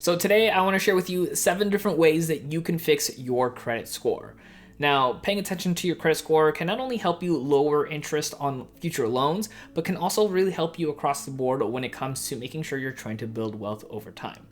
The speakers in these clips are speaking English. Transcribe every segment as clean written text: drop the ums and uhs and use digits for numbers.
So today I want to share with you 7 different ways that you can fix your credit score. Now, paying attention to your credit score can not only help you lower interest on future loans, but can also really help you across the board when it comes to making sure you're trying to build wealth over time.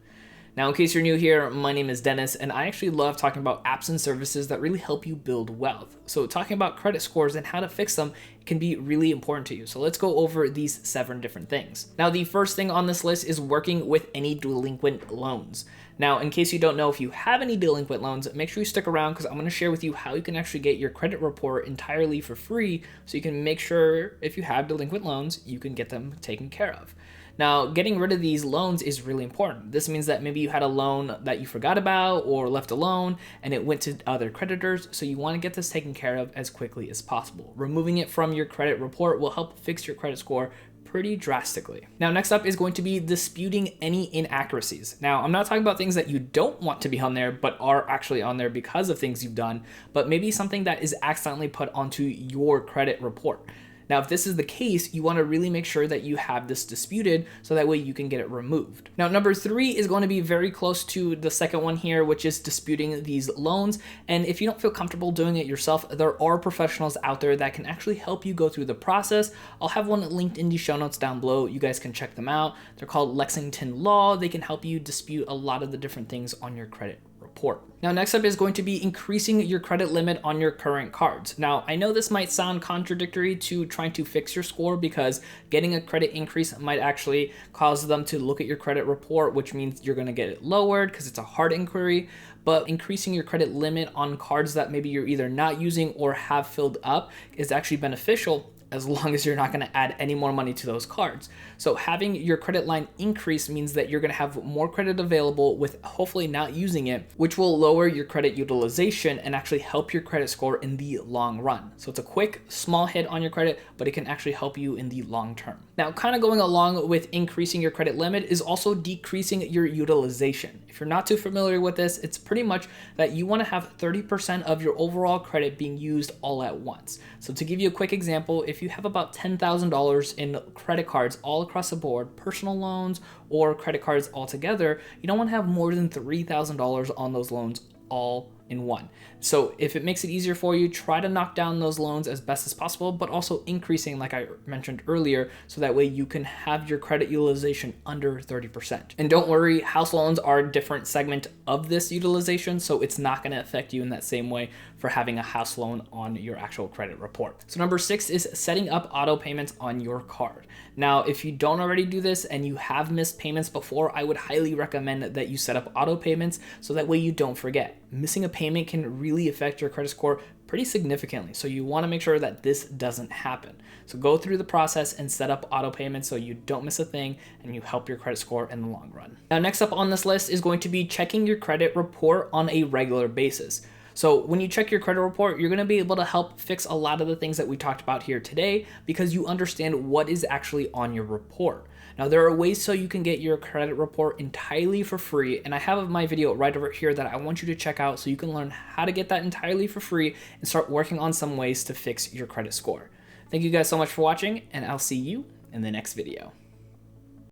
Now, in case you're new here, my name is Dennis, and I actually love talking about apps and services that really help you build wealth. So talking about credit scores and how to fix them can be really important to you. So let's go over these 7 different things. Now, the first thing on this list is working with any delinquent loans. Now, in case you don't know if you have any delinquent loans, make sure you stick around because I'm going to share with you how you can actually get your credit report entirely for free so you can make sure if you have delinquent loans, you can get them taken care of. Now, getting rid of these loans is really important. This means that maybe you had a loan that you forgot about or left alone and it went to other creditors, so you want to get this taken care of as quickly as possible. Removing it from your credit report will help fix your credit score pretty drastically. Now, next up is going to be disputing any inaccuracies. Now, I'm not talking about things that you don't want to be on there, but are actually on there because of things you've done, but maybe something that is accidentally put onto your credit report. Now, if this is the case, you want to really make sure that you have this disputed so that way you can get it removed. Now, number 3 is going to be very close to the second one here, which is disputing these loans. And if you don't feel comfortable doing it yourself, there are professionals out there that can actually help you go through the process. I'll have one linked in the show notes down below. You guys can check them out. They're called Lexington Law. They can help you dispute a lot of the different things on your credit report. Now, next up is going to be increasing your credit limit on your current cards. Now, I know this might sound contradictory to trying to fix your score because getting a credit increase might actually cause them to look at your credit report, which means you're going to get it lowered because it's a hard inquiry. But increasing your credit limit on cards that maybe you're either not using or have filled up is actually beneficial, as long as you're not going to add any more money to those cards. So having your credit line increase means that you're going to have more credit available with hopefully not using it, which will lower your credit utilization and actually help your credit score in the long run. So it's a quick, small hit on your credit, but it can actually help you in the long term. Now, kind of going along with increasing your credit limit is also decreasing your utilization. If you're not too familiar with this, it's pretty much that you want to have 30% of your overall credit being used all at once. So to give you a quick example, if you have about $10,000 in credit cards all across the board, personal loans or credit cards altogether, you don't want to have more than $3,000 on those loans all in one. So if it makes it easier for you, try to knock down those loans as best as possible, but also increasing, like I mentioned earlier, so that way you can have your credit utilization under 30%. And don't worry, house loans are a different segment of this utilization, so it's not going to affect you in that same way for having a house loan on your actual credit report. So number 6 is setting up auto payments on your card. Now, if you don't already do this and you have missed payments before, I would highly recommend that you set up auto payments so that way you don't forget. Missing a payment can really affect your credit score pretty significantly. So you want to make sure that this doesn't happen. So go through the process and set up auto payments so you don't miss a thing and you help your credit score in the long run. Now, next up on this list is going to be checking your credit report on a regular basis. So when you check your credit report, you're going to be able to help fix a lot of the things that we talked about here today because you understand what is actually on your report. Now, there are ways so you can get your credit report entirely for free, and I have my video right over here that I want you to check out so you can learn how to get that entirely for free and start working on some ways to fix your credit score. Thank you guys so much for watching, and I'll see you in the next video.